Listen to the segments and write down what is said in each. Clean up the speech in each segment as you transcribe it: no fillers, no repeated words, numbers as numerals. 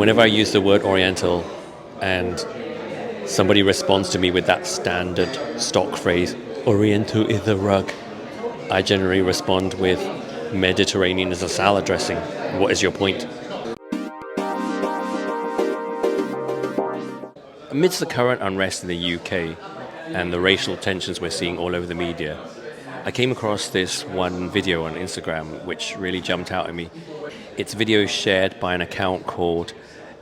Whenever I use the word Oriental and somebody responds to me with that standard stock phrase, Oriental is a rug, I generally respond with Mediterranean is a salad dressing. What is your point? Amidst the current unrest in the UK and the racial tensions we're seeing all over the media, I came across this one video on Instagram which really jumped out at me. It's a video shared by an account called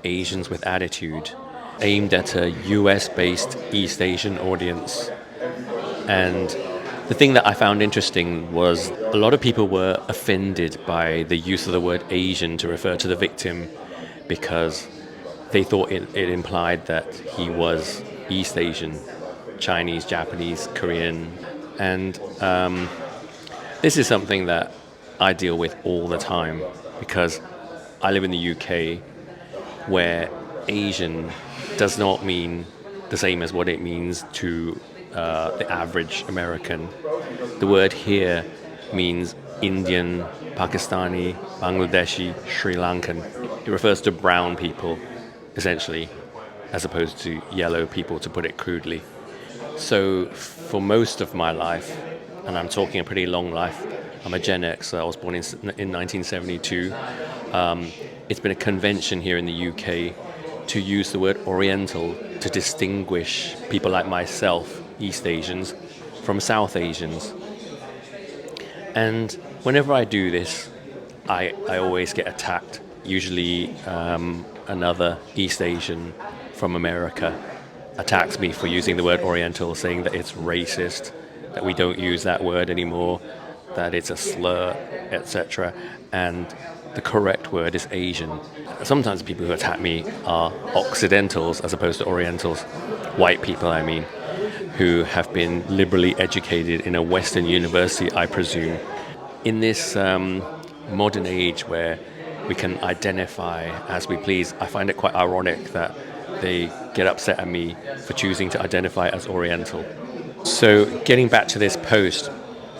Asians with Attitude, aimed at a US-based East Asian audience. And the thing that I found interesting was a lot of people were offended by the use of the word Asian to refer to the victim because they thought it implied that he was East Asian, Chinese, Japanese, Korean. And this is something that I deal with all the time because I live in the UK where Asian does not mean the same as what it means to the average American. The word here means Indian, Pakistani, Bangladeshi, Sri Lankan. It refers to brown people, essentially, as opposed to yellow people, to put it crudely. So for most of my life, and I'm talking a pretty long life, I'm a Gen X, I was born in 1972, it's been a convention here in the UK to use the word Oriental to distinguish people like myself, East Asians, from South Asians. And whenever I do this, I always get attacked. Usually another East Asian from America attacks me for using the word Oriental, saying that it's racist, that we don't use that word anymore, that it's a slur, etc. And the correct word is Asian. Sometimes people who attack me are Occidentals as opposed to Orientals, white people I mean, who have been liberally educated in a Western university, I presume. In this modern age where we can identify as we please, I find it quite ironic that they get upset at me for choosing to identify as Oriental. So getting back to this post,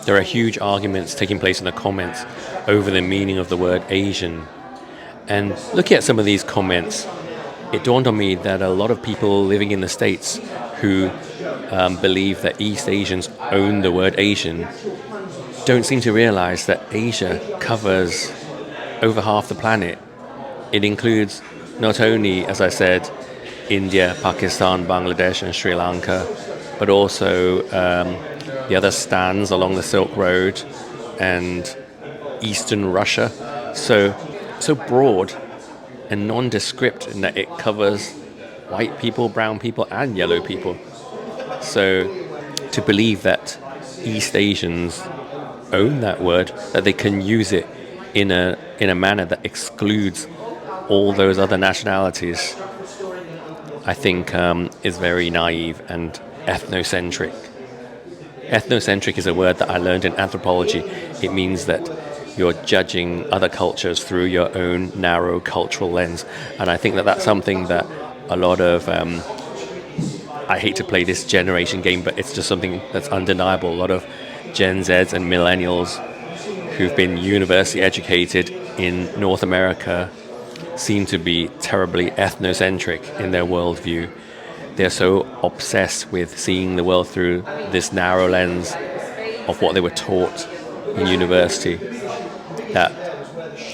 there are huge arguments taking place in the comments over the meaning of the word Asian. And looking at some of these comments, it dawned on me that a lot of people living in the States who believe that East Asians own the word Asian don't seem to realize that Asia covers over half the planet. It includes not only, as I said, India, Pakistan, Bangladesh and Sri Lanka, but also the other stands along the Silk Road and Eastern Russia. So broad and nondescript in that it covers white people, brown people and yellow people. So to believe that East Asians own that word, that they can use it in a manner that excludes all those other nationalities, I think is very naive and ethnocentric. Ethnocentric is a word that I learned in anthropology. It means that you're judging other cultures through your own narrow cultural lens. And I think that that's something that a lot of, I hate to play this generation game, but it's just something that's undeniable. A lot of Gen Zs and millennials who've been university educated in North America seem to be terribly ethnocentric in their worldview. They're so obsessed with seeing the world through this narrow lens of what they were taught in university that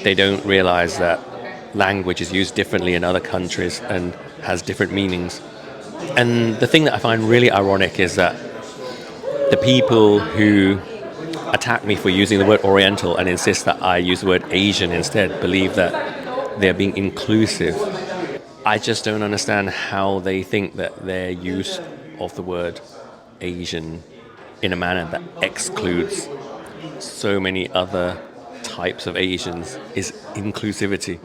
they don't realize that language is used differently in other countries and has different meanings. And the thing that I find really ironic is that the people who attack me for using the word Oriental and insist that I use the word Asian instead believe that they're being inclusive. I just don't understand how they think that their use of the word Asian in a manner that excludes so many other types of Asians is inclusivity.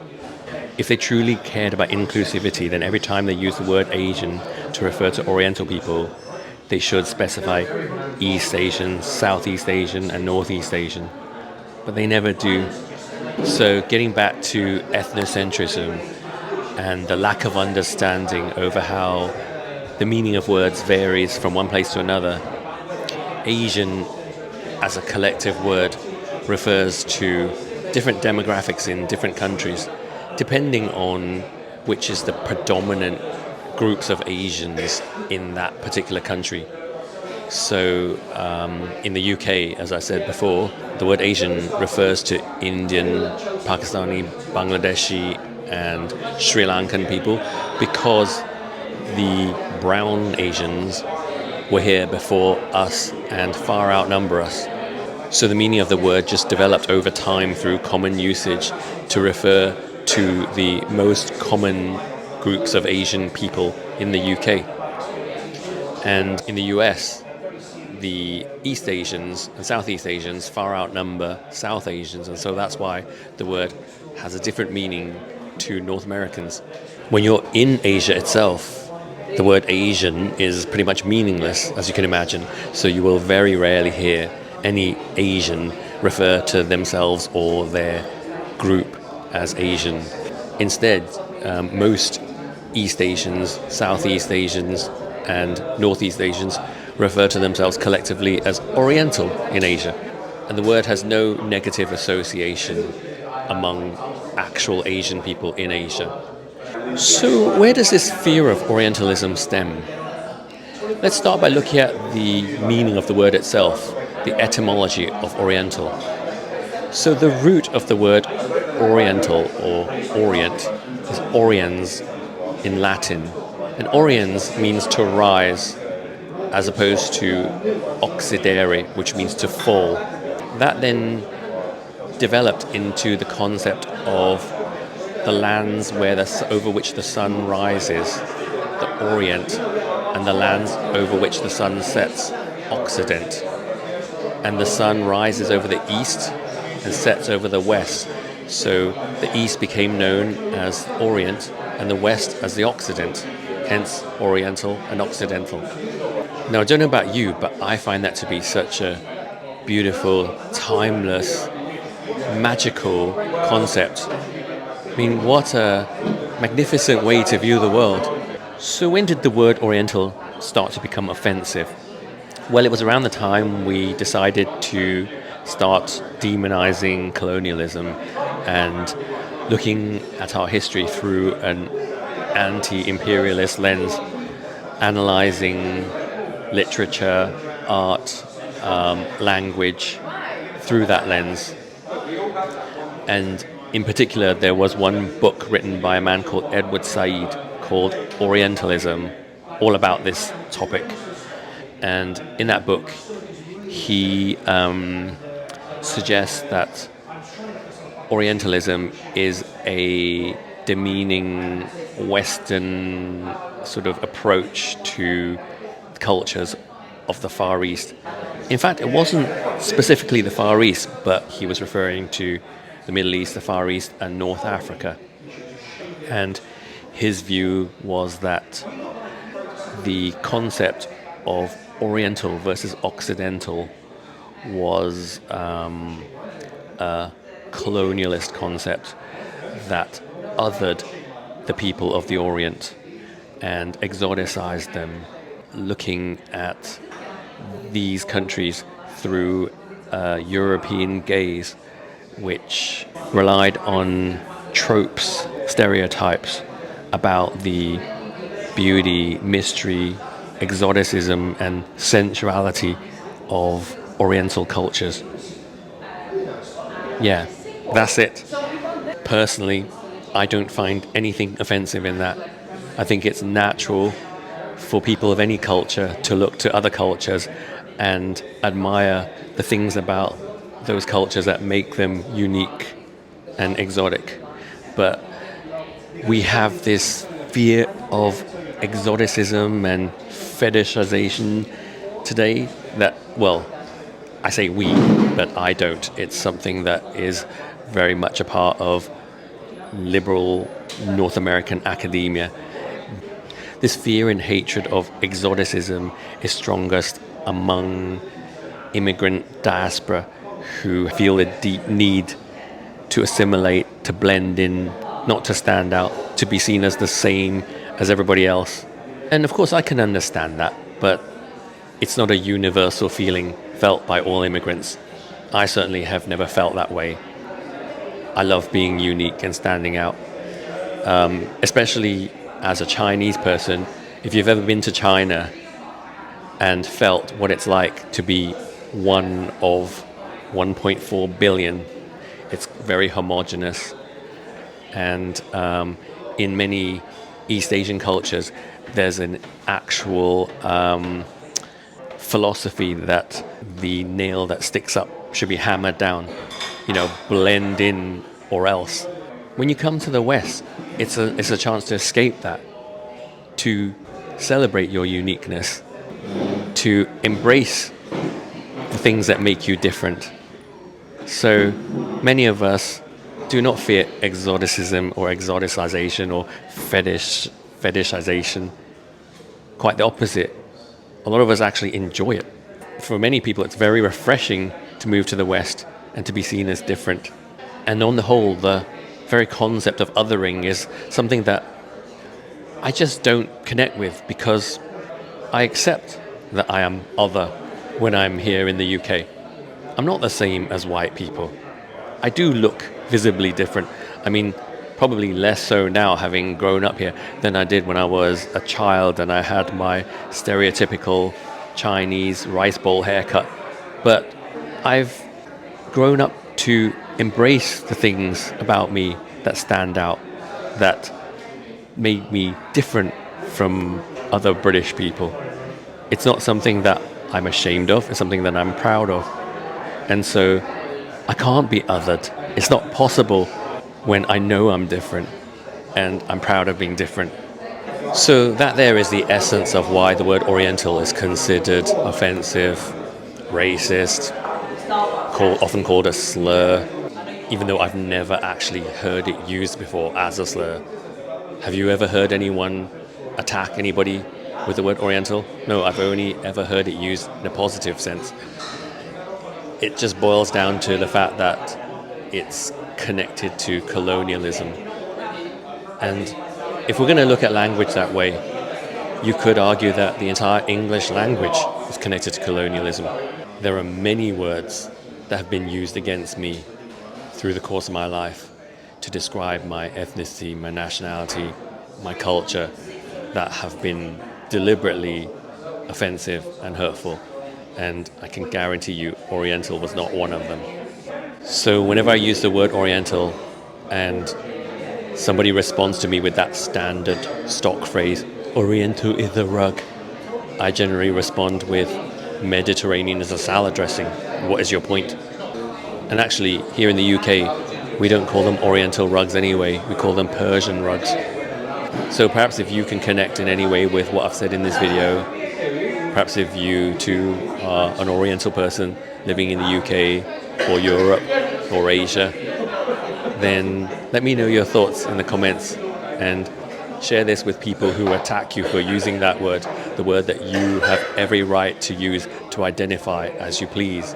If they truly cared about inclusivity, then every time they use the word Asian to refer to Oriental people, they should specify East Asian, Southeast Asian, and Northeast Asian. But they never do. So getting back to ethnocentrism and the lack of understanding over how the meaning of words varies from one place to another, Asian as a collective word refers to different demographics in different countries, depending on which is the predominant groups of Asians in that particular country. So in the UK, as I said before, the word Asian refers to Indian, Pakistani, Bangladeshi, and Sri Lankan people because the brown Asians were here before us and far outnumber us. So the meaning of the word just developed over time through common usage to refer to the most common groups of Asian people in the UK. And in the US, the East Asians and Southeast Asians far outnumber South Asians, and so that's why the word has a different meaning to North Americans. When you're in Asia itself, the word Asian is pretty much meaningless, as you can imagine, so you will very rarely hear any Asian refer to themselves or their group as Asian. Instead, most East Asians, Southeast Asians, and Northeast Asians refer to themselves collectively as Oriental in Asia. And the word has no negative association among actual Asian people in Asia. So where does this fear of Orientalism stem? Let's start by looking at the meaning of the word itself, the etymology of Oriental. So the root of the word Oriental or Orient is oriens in Latin. And oriens means to rise, as opposed to occidere, which means to fall. That then developed into the concept of the lands over which the sun rises, the Orient, and the lands over which the sun sets, Occident. And the sun rises over the east and sets over the west. So the east became known as Orient and the west as the Occident, hence Oriental and Occidental. Now, I don't know about you, but I find that to be such a beautiful, timeless, magical concept. I mean, what a magnificent way to view the world. So when did the word Oriental start to become offensive? Well, it was around the time we decided to start demonizing colonialism and looking at our history through an anti-imperialist lens, analyzing literature, art, language through that lens. And in particular, there was one book written by a man called Edward Said called Orientalism, all about this topic. And in that book, he suggests that Orientalism is a demeaning Western sort of approach to cultures of the Far East. In fact, it wasn't specifically the Far East, but he was referring to the Middle East, the Far East, and North Africa. And his view was that the concept of Oriental versus Occidental was a colonialist concept that othered the people of the Orient and exoticized them, looking at these countries through a European gaze, which relied on tropes, stereotypes about the beauty, mystery, exoticism, and sensuality of Oriental cultures. Yeah, that's it. Personally, I don't find anything offensive in that. I think it's natural for people of any culture to look to other cultures and admire the things about those cultures that make them unique and exotic. But we have this fear of exoticism and fetishization today that, well, I say we, but I don't. It's something that is very much a part of liberal North American academia. This fear and hatred of exoticism is strongest among immigrant diaspora who feel a deep need to assimilate, to blend in, not to stand out, to be seen as the same as everybody else. And of course I can understand that, but it's not a universal feeling felt by all immigrants. I certainly have never felt that way. I love being unique and standing out. especially as a Chinese person, if you've ever been to China and felt what it's like to be one of 1.4 billion, it's very homogenous. And in many East Asian cultures, there's an actual philosophy that the nail that sticks up should be hammered down, blend in or else. When you come to the West, it's a chance to escape that, to celebrate your uniqueness, to embrace the things that make you different. So many of us do not fear exoticism or exoticization or fetishization. Quite the opposite. A lot of us actually enjoy it. For many people, it's very refreshing to move to the West and to be seen as different. And on the whole, the very concept of othering is something that I just don't connect with, because I accept that I am other when I'm here in the UK. I'm not the same as white people. I do look visibly different. I mean, probably less so now, having grown up here, than I did when I was a child and I had my stereotypical Chinese rice bowl haircut. But I've grown up to embrace the things about me that stand out, that made me different from other British people. It's not something that I'm ashamed of, it's something that I'm proud of. And so I can't be othered. It's not possible when I know I'm different and I'm proud of being different. So that there is the essence of why the word Oriental is considered offensive, racist, often called a slur, even though I've never actually heard it used before as a slur. Have you ever heard anyone attack anybody with the word Oriental? No, I've only ever heard it used in a positive sense. It just boils down to the fact that it's connected to colonialism. And if we're going to look at language that way, you could argue that the entire English language is connected to colonialism. There are many words that have been used against me through the course of my life to describe my ethnicity, my nationality, my culture, that have been deliberately offensive and hurtful. And I can guarantee you Oriental was not one of them. So whenever I use the word Oriental and somebody responds to me with that standard stock phrase, Oriental is a rug, I generally respond with Mediterranean is a salad dressing. What is your point? And actually, here in the UK, we don't call them Oriental rugs anyway, we call them Persian rugs. So perhaps if you can connect in any way with what I've said in this video, perhaps if you too are an Oriental person living in the UK or Europe or Asia, then let me know your thoughts in the comments and share this with people who attack you for using that word, the word that you have every right to use to identify as you please.